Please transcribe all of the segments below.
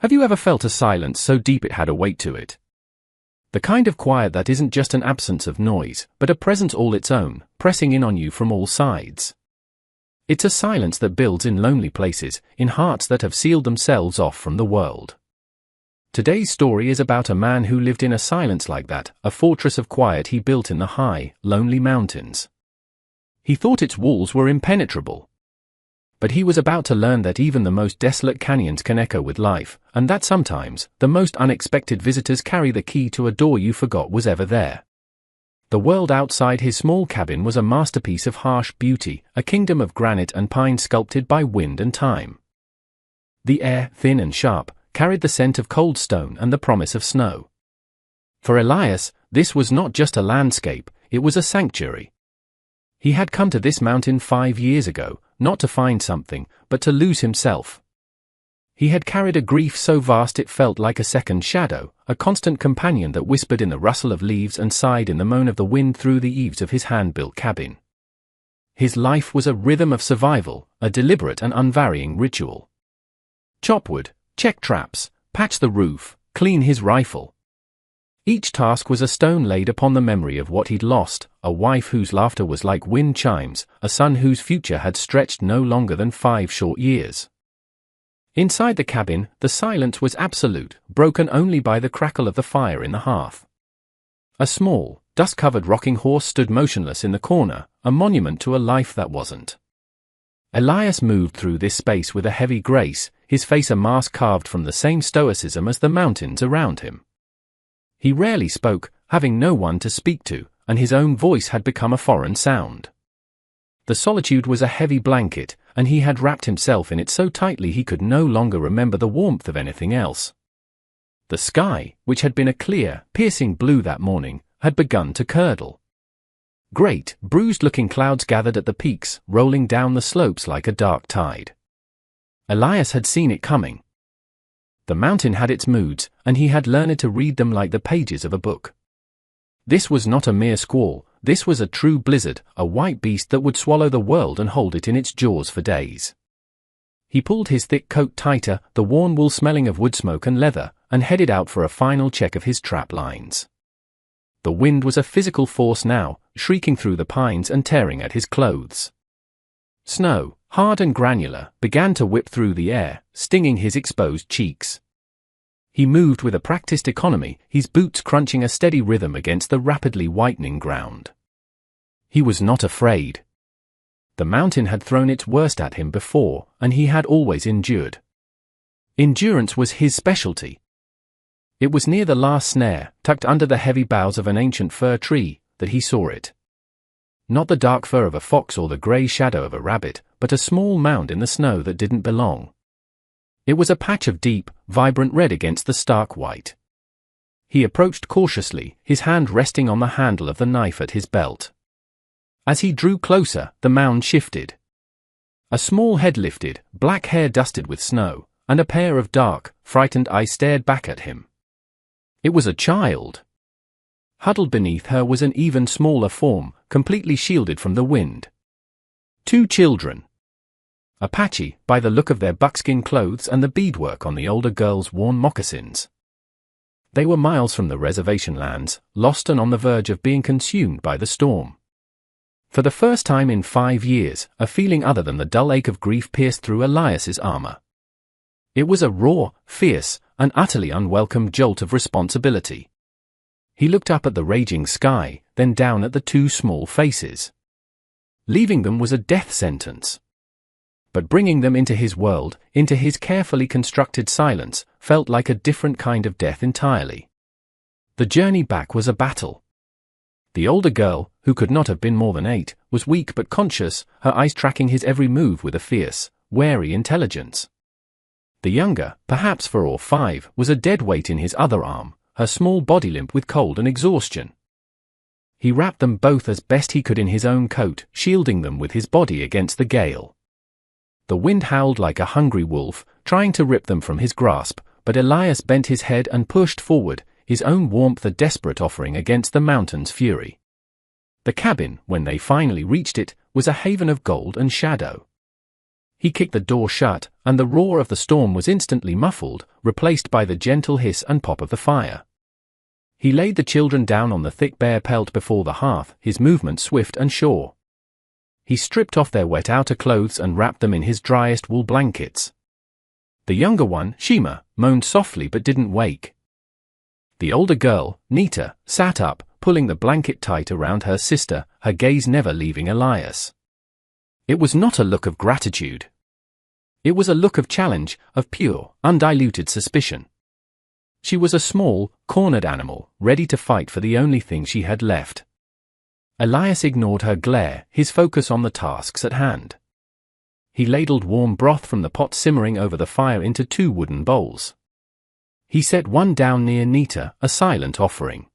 Have you ever felt a silence so deep it had a weight to it? The kind of quiet that isn't just an absence of noise, but a presence all its own, pressing in on you from all sides. It's a silence that builds in lonely places, in hearts that have sealed themselves off from the world. Today's story is about a man who lived in a silence like that, a fortress of quiet he built in the high, lonely mountains. He thought its walls were impenetrable. But he was about to learn that even the most desolate canyons can echo with life, and that sometimes, the most unexpected visitors carry the key to a door you forgot was ever there. The world outside his small cabin was a masterpiece of harsh beauty, a kingdom of granite and pine sculpted by wind and time. The air, thin and sharp, carried the scent of cold stone and the promise of snow. For Elias, this was not just a landscape, it was a sanctuary. He had come to this mountain 5 years ago, not to find something, but to lose himself. He had carried a grief so vast it felt like a second shadow, a constant companion that whispered in the rustle of leaves and sighed in the moan of the wind through the eaves of his hand-built cabin. His life was a rhythm of survival, a deliberate and unvarying ritual. Chop wood, check traps, patch the roof, clean his rifle. Each task was a stone laid upon the memory of what he'd lost, a wife whose laughter was like wind chimes, a son whose future had stretched no longer than 5 short years. Inside the cabin, the silence was absolute, broken only by the crackle of the fire in the hearth. A small, dust-covered rocking horse stood motionless in the corner, a monument to a life that wasn't. Elias moved through this space with a heavy grace, his face a mask carved from the same stoicism as the mountains around him. He rarely spoke, having no one to speak to, and his own voice had become a foreign sound. The solitude was a heavy blanket, and he had wrapped himself in it so tightly he could no longer remember the warmth of anything else. The sky, which had been a clear, piercing blue that morning, had begun to curdle. Great, bruised-looking clouds gathered at the peaks, rolling down the slopes like a dark tide. Elias had seen it coming. The mountain had its moods, and he had learned to read them like the pages of a book. This was not a mere squall, this was a true blizzard, a white beast that would swallow the world and hold it in its jaws for days. He pulled his thick coat tighter, the worn wool smelling of wood smoke and leather, and headed out for a final check of his trap lines. The wind was a physical force now, shrieking through the pines and tearing at his clothes. Snow, hard and granular, began to whip through the air, stinging his exposed cheeks. He moved with a practiced economy, his boots crunching a steady rhythm against the rapidly whitening ground. He was not afraid. The mountain had thrown its worst at him before, and he had always endured. Endurance was his specialty. It was near the last snare, tucked under the heavy boughs of an ancient fir tree, that he saw it. Not the dark fur of a fox or the grey shadow of a rabbit, but a small mound in the snow that didn't belong. It was a patch of deep, vibrant red against the stark white. He approached cautiously, his hand resting on the handle of the knife at his belt. As he drew closer, the mound shifted. A small head lifted, black hair dusted with snow, and a pair of dark, frightened eyes stared back at him. It was a child. Huddled beneath her was an even smaller form, completely shielded from the wind. 2 children. Apache, by the look of their buckskin clothes and the beadwork on the older girl's worn moccasins. They were miles from the reservation lands, lost and on the verge of being consumed by the storm. For the first time in 5 years, a feeling other than the dull ache of grief pierced through Elias's armor. It was a raw, fierce, and utterly unwelcome jolt of responsibility. He looked up at the raging sky, then down at the 2 small faces. Leaving them was a death sentence. But bringing them into his world, into his carefully constructed silence, felt like a different kind of death entirely. The journey back was a battle. The older girl, who could not have been more than 8, was weak but conscious, her eyes tracking his every move with a fierce, wary intelligence. The younger, perhaps 4 or 5, was a dead weight in his other arm, her small body limp with cold and exhaustion. He wrapped them both as best he could in his own coat, shielding them with his body against the gale. The wind howled like a hungry wolf, trying to rip them from his grasp, but Elias bent his head and pushed forward, his own warmth a desperate offering against the mountain's fury. The cabin, when they finally reached it, was a haven of gold and shadow. He kicked the door shut, and the roar of the storm was instantly muffled, replaced by the gentle hiss and pop of the fire. He laid the children down on the thick bear pelt before the hearth, his movements swift and sure. He stripped off their wet outer clothes and wrapped them in his driest wool blankets. The younger one, Shima, moaned softly but didn't wake. The older girl, Nita, sat up, pulling the blanket tight around her sister, her gaze never leaving Elias. It was not a look of gratitude. It was a look of challenge, of pure, undiluted suspicion. She was a small, cornered animal, ready to fight for the only thing she had left. Elias ignored her glare, his focus on the tasks at hand. He ladled warm broth from the pot simmering over the fire into 2 wooden bowls. He set one down near Nita, a silent offering.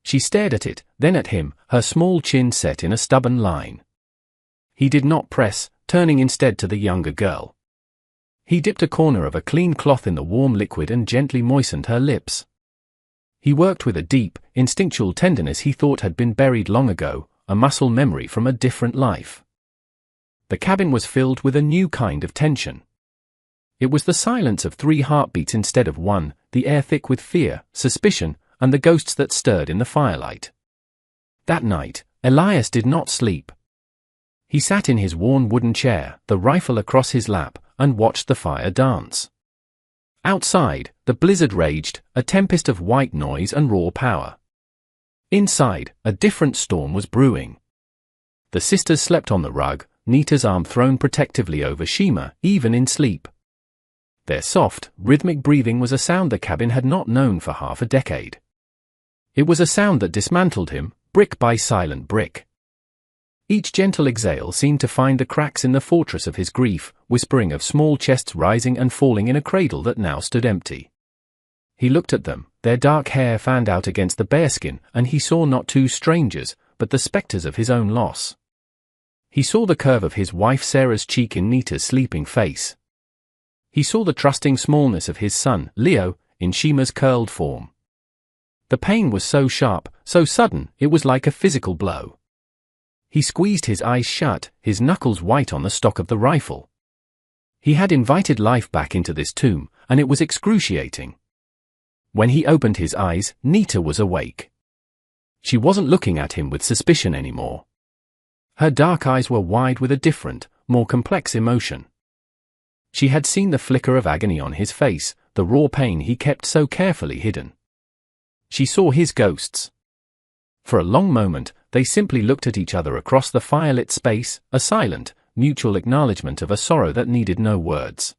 She stared at it, then at him, her small chin set in a stubborn line. He did not press, turning instead to the younger girl. He dipped a corner of a clean cloth in the warm liquid and gently moistened her lips. He worked with a deep, instinctual tenderness he thought had been buried long ago, a muscle memory from a different life. The cabin was filled with a new kind of tension. It was the silence of 3 heartbeats instead of 1, the air thick with fear, suspicion, and the ghosts that stirred in the firelight. That night, Elias did not sleep. He sat in his worn wooden chair, the rifle across his lap, and watched the fire dance. Outside, the blizzard raged, a tempest of white noise and raw power. Inside, a different storm was brewing. The sisters slept on the rug, Nita's arm thrown protectively over Shima, even in sleep. Their soft, rhythmic breathing was a sound the cabin had not known for half a decade. It was a sound that dismantled him, brick by silent brick. Each gentle exhale seemed to find the cracks in the fortress of his grief, whispering of small chests rising and falling in a cradle that now stood empty. He looked at them, their dark hair fanned out against the bearskin, and he saw not 2 strangers, but the specters of his own loss. He saw the curve of his wife Sarah's cheek in Nita's sleeping face. He saw the trusting smallness of his son, Leo, in Shima's curled form. The pain was so sharp, so sudden, it was like a physical blow. He squeezed his eyes shut, his knuckles white on the stock of the rifle. He had invited life back into this tomb, and it was excruciating. When he opened his eyes, Nita was awake. She wasn't looking at him with suspicion anymore. Her dark eyes were wide with a different, more complex emotion. She had seen the flicker of agony on his face, the raw pain he kept so carefully hidden. She saw his ghosts. For a long moment, they simply looked at each other across the firelit space, a silent, mutual acknowledgement of a sorrow that needed no words.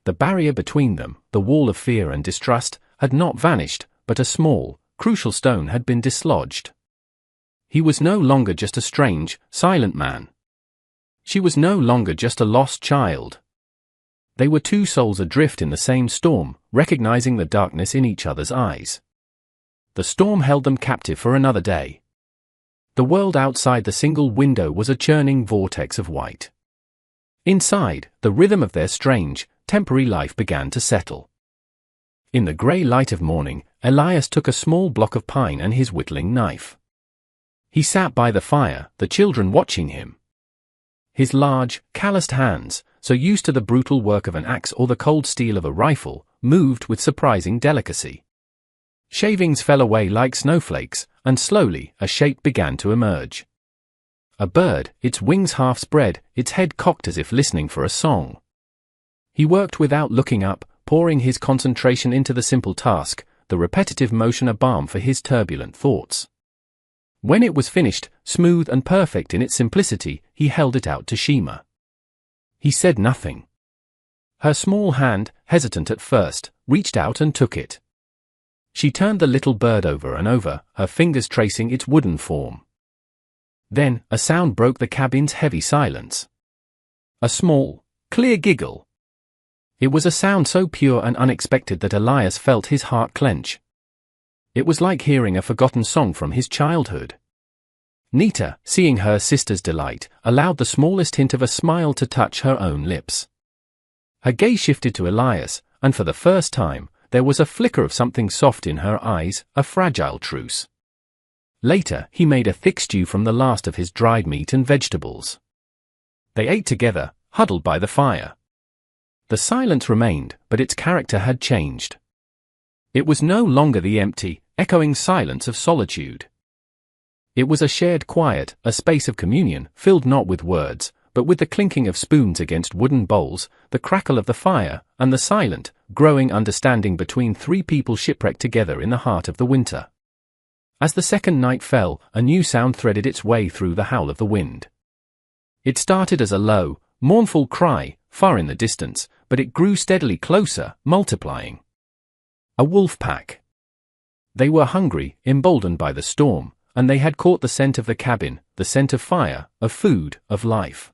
The barrier between them, the wall of fear and distrust, had not vanished, but a small, crucial stone had been dislodged. He was no longer just a strange, silent man. She was no longer just a lost child. They were 2 souls adrift in the same storm, recognizing the darkness in each other's eyes. The storm held them captive for another day. The world outside the single window was a churning vortex of white. Inside, the rhythm of their strange, temporary life began to settle. In the grey light of morning, Elias took a small block of pine and his whittling knife. He sat by the fire, the children watching him. His large, calloused hands, so used to the brutal work of an axe or the cold steel of a rifle, moved with surprising delicacy. Shavings fell away like snowflakes, and slowly, a shape began to emerge. A bird, its wings half spread, its head cocked as if listening for a song. He worked without looking up, pouring his concentration into the simple task, the repetitive motion a balm for his turbulent thoughts. When it was finished, smooth and perfect in its simplicity, he held it out to Shima. He said nothing. Her small hand, hesitant at first, reached out and took it. She turned the little bird over and over, her fingers tracing its wooden form. Then, a sound broke the cabin's heavy silence. A small, clear giggle. It was a sound so pure and unexpected that Elias felt his heart clench. It was like hearing a forgotten song from his childhood. Nita, seeing her sister's delight, allowed the smallest hint of a smile to touch her own lips. Her gaze shifted to Elias, and for the first time, there was a flicker of something soft in her eyes, a fragile truce. Later, he made a thick stew from the last of his dried meat and vegetables. They ate together, huddled by the fire. The silence remained, but its character had changed. It was no longer the empty, echoing silence of solitude. It was a shared quiet, a space of communion, filled not with words, but with the clinking of spoons against wooden bowls, the crackle of the fire, and the silent, growing understanding between three people shipwrecked together in the heart of the winter. As the second night fell, a new sound threaded its way through the howl of the wind. It started as a low, mournful cry, far in the distance, but it grew steadily closer, multiplying. A wolf pack. They were hungry, emboldened by the storm, and they had caught the scent of the cabin, the scent of fire, of food, of life.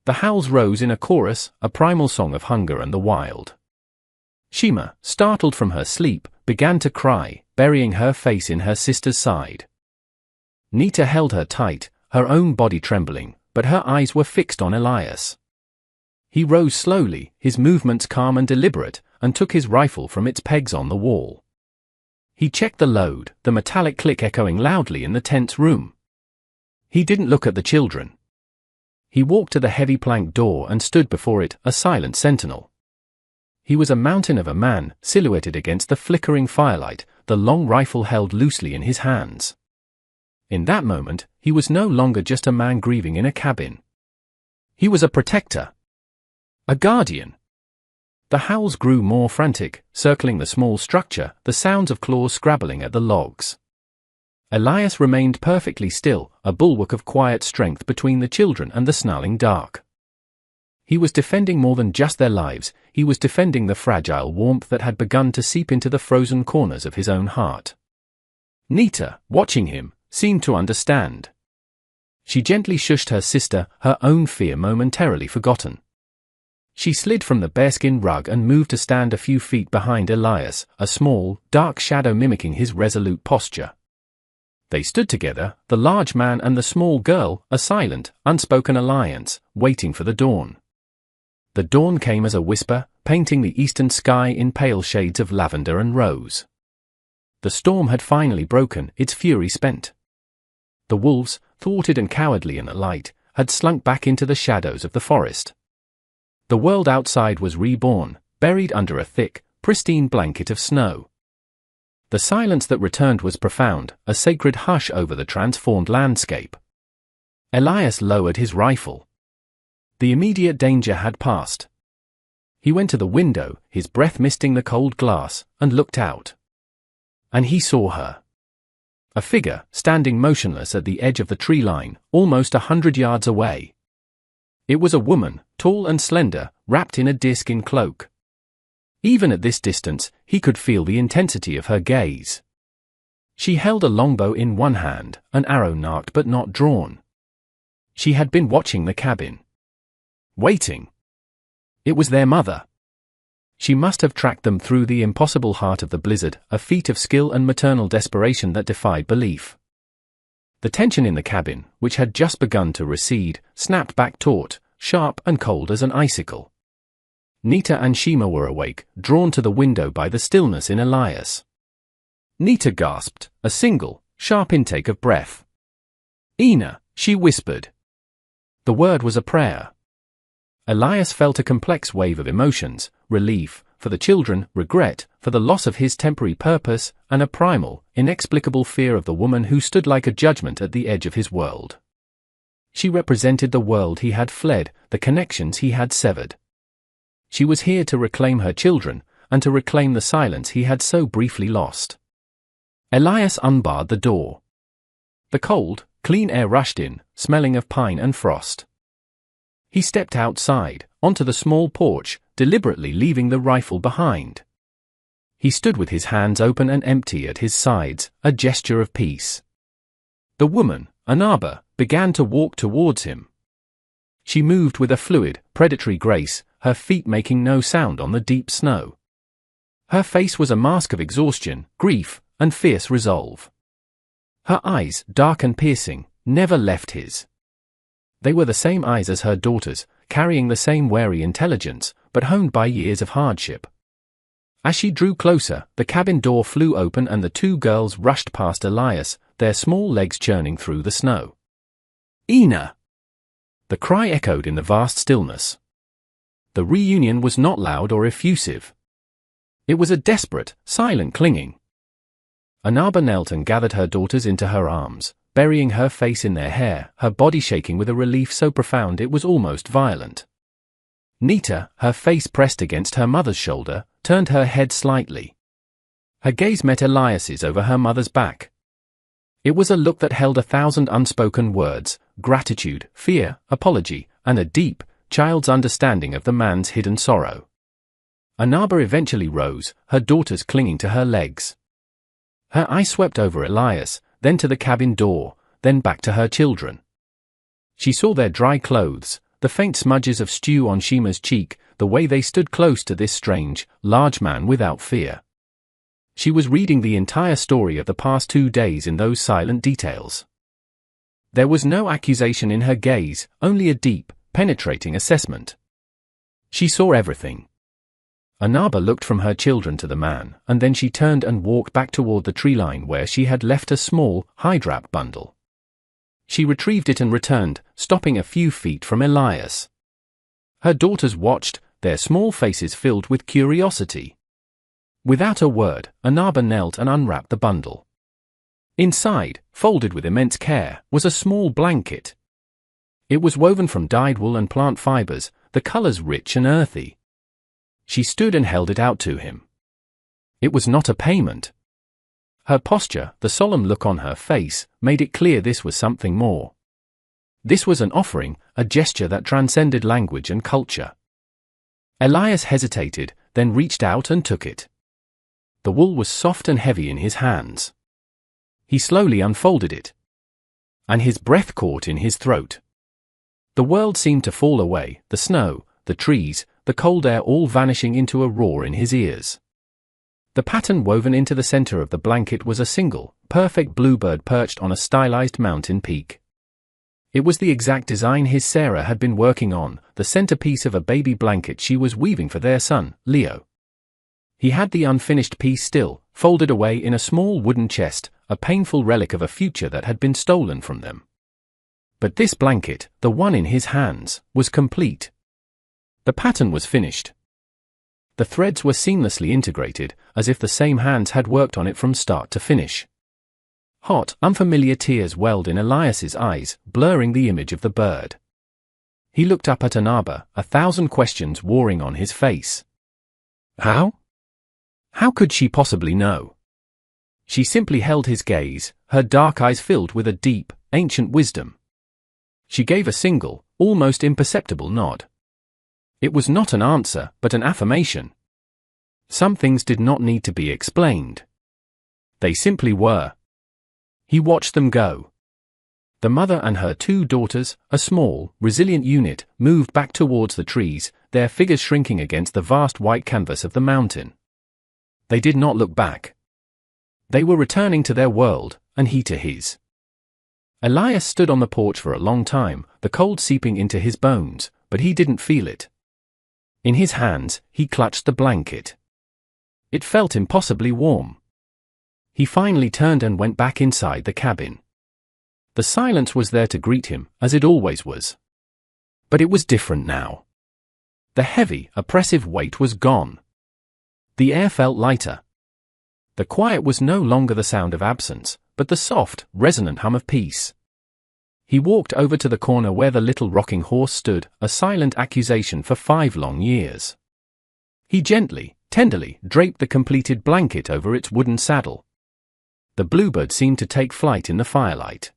The howls rose in a chorus, a primal song of hunger and the wild. Shima, startled from her sleep, began to cry, burying her face in her sister's side. Nita held her tight, her own body trembling, but her eyes were fixed on Elias. He rose slowly, his movements calm and deliberate, and took his rifle from its pegs on the wall. He checked the load, the metallic click echoing loudly in the tense room. He didn't look at the children. He walked to the heavy plank door and stood before it, a silent sentinel. He was a mountain of a man, silhouetted against the flickering firelight, the long rifle held loosely in his hands. In that moment, he was no longer just a man grieving in a cabin. He was a protector. A guardian. The howls grew more frantic, circling the small structure, the sounds of claws scrabbling at the logs. Elias remained perfectly still, a bulwark of quiet strength between the children and the snarling dark. He was defending more than just their lives, he was defending the fragile warmth that had begun to seep into the frozen corners of his own heart. Nita, watching him, seemed to understand. She gently shushed her sister, her own fear momentarily forgotten. She slid from the bearskin rug and moved to stand a few feet behind Elias, a small, dark shadow mimicking his resolute posture. They stood together, the large man and the small girl, a silent, unspoken alliance, waiting for the dawn. The dawn came as a whisper, painting the eastern sky in pale shades of lavender and rose. The storm had finally broken, its fury spent. The wolves, thwarted and cowardly in the light, had slunk back into the shadows of the forest. The world outside was reborn, buried under a thick, pristine blanket of snow. The silence that returned was profound, a sacred hush over the transformed landscape. Elias lowered his rifle. The immediate danger had passed. He went to the window, his breath misting the cold glass, and looked out. And he saw her. A figure, standing motionless at the edge of the tree line, almost 100 yards away. It was a woman, tall and slender, wrapped in a deerskin cloak. Even at this distance, he could feel the intensity of her gaze. She held a longbow in one hand, an arrow narked but not drawn. She had been watching the cabin. Waiting. It was their mother. She must have tracked them through the impossible heart of the blizzard, a feat of skill and maternal desperation that defied belief. The tension in the cabin, which had just begun to recede, snapped back taut, sharp and cold as an icicle. Nita and Shima were awake, drawn to the window by the stillness in Elias. Nita gasped, a single, sharp intake of breath. "Ina," she whispered. The word was a prayer. Elias felt a complex wave of emotions, relief, for the children, regret, for the loss of his temporary purpose, and a primal, inexplicable fear of the woman who stood like a judgment at the edge of his world. She represented the world he had fled, the connections he had severed. She was here to reclaim her children, and to reclaim the silence he had so briefly lost. Elias unbarred the door. The cold, clean air rushed in, smelling of pine and frost. He stepped outside, onto the small porch, deliberately leaving the rifle behind. He stood with his hands open and empty at his sides, a gesture of peace. The woman, Anaba, began to walk towards him. She moved with a fluid, predatory grace, her feet making no sound on the deep snow. Her face was a mask of exhaustion, grief, and fierce resolve. Her eyes, dark and piercing, never left his. They were the same eyes as her daughter's, carrying the same wary intelligence, but honed by years of hardship. As she drew closer, the cabin door flew open and the two girls rushed past Elias, their small legs churning through the snow. "Ina!" The cry echoed in the vast stillness. The reunion was not loud or effusive. It was a desperate, silent clinging. Anaba knelt and gathered her daughters into her arms, burying her face in their hair, her body shaking with a relief so profound it was almost violent. Nita, her face pressed against her mother's shoulder, turned her head slightly. Her gaze met Elias's over her mother's back. It was a look that held 1,000 unspoken words: gratitude, fear, apology, and a deep, child's understanding of the man's hidden sorrow. Anaba eventually rose, her daughters clinging to her legs. Her eye swept over Elias, then to the cabin door, then back to her children. She saw their dry clothes, the faint smudges of stew on Shima's cheek, the way they stood close to this strange, large man without fear. She was reading the entire story of the past 2 days in those silent details. There was no accusation in her gaze, only a deep, penetrating assessment. She saw everything. Anaba looked from her children to the man, and then she turned and walked back toward the tree line where she had left a small, hydrap bundle. She retrieved it and returned, stopping a few feet from Elias. Her daughters watched, their small faces filled with curiosity. Without a word, Anaba knelt and unwrapped the bundle. Inside, folded with immense care, was a small blanket. It was woven from dyed wool and plant fibers, the colors rich and earthy. She stood and held it out to him. It was not a payment. Her posture, the solemn look on her face, made it clear this was something more. This was an offering, a gesture that transcended language and culture. Elias hesitated, then reached out and took it. The wool was soft and heavy in his hands. He slowly unfolded it. And his breath caught in his throat. The world seemed to fall away, the snow, the trees, the cold air all vanishing into a roar in his ears. The pattern woven into the center of the blanket was a single, perfect bluebird perched on a stylized mountain peak. It was the exact design his Sarah had been working on, the centerpiece of a baby blanket she was weaving for their son, Leo. He had the unfinished piece still, folded away in a small wooden chest, a painful relic of a future that had been stolen from them. But this blanket, the one in his hands, was complete. The pattern was finished. The threads were seamlessly integrated, as if the same hands had worked on it from start to finish. Hot, unfamiliar tears welled in Elias's eyes, blurring the image of the bird. He looked up at Anaba, 1,000 questions warring on his face. How? How could she possibly know? She simply held his gaze, her dark eyes filled with a deep, ancient wisdom. She gave a single, almost imperceptible nod. It was not an answer, but an affirmation. Some things did not need to be explained. They simply were. He watched them go. The mother and her 2 daughters, a small, resilient unit, moved back towards the trees, their figures shrinking against the vast white canvas of the mountain. They did not look back. They were returning to their world, and he to his. Elias stood on the porch for a long time, the cold seeping into his bones, but he didn't feel it. In his hands, he clutched the blanket. It felt impossibly warm. He finally turned and went back inside the cabin. The silence was there to greet him, as it always was. But it was different now. The heavy, oppressive weight was gone. The air felt lighter. The quiet was no longer the sound of absence, but the soft, resonant hum of peace. He walked over to the corner where the little rocking horse stood, a silent accusation for 5 long years. He gently, tenderly, draped the completed blanket over its wooden saddle. The bluebird seemed to take flight in the firelight.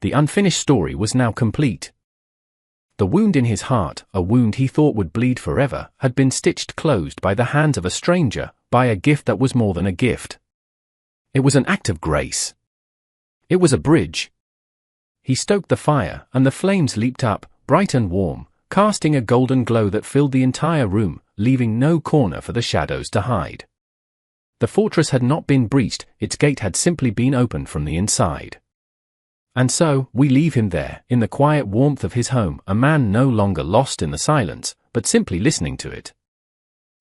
The unfinished story was now complete. The wound in his heart, a wound he thought would bleed forever, had been stitched closed by the hands of a stranger, by a gift that was more than a gift. It was an act of grace. It was a bridge. He stoked the fire, and the flames leaped up, bright and warm, casting a golden glow that filled the entire room, leaving no corner for the shadows to hide. The fortress had not been breached, its gate had simply been opened from the inside. And so, we leave him there, in the quiet warmth of his home, a man no longer lost in the silence, but simply listening to it.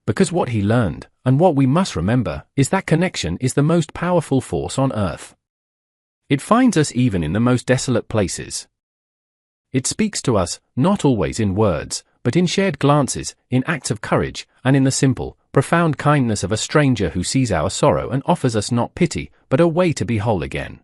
Because what he learned, and what we must remember, is that connection is the most powerful force on earth. It finds us even in the most desolate places. It speaks to us, not always in words, but in shared glances, in acts of courage, and in the simple, profound kindness of a stranger who sees our sorrow and offers us not pity, but a way to be whole again.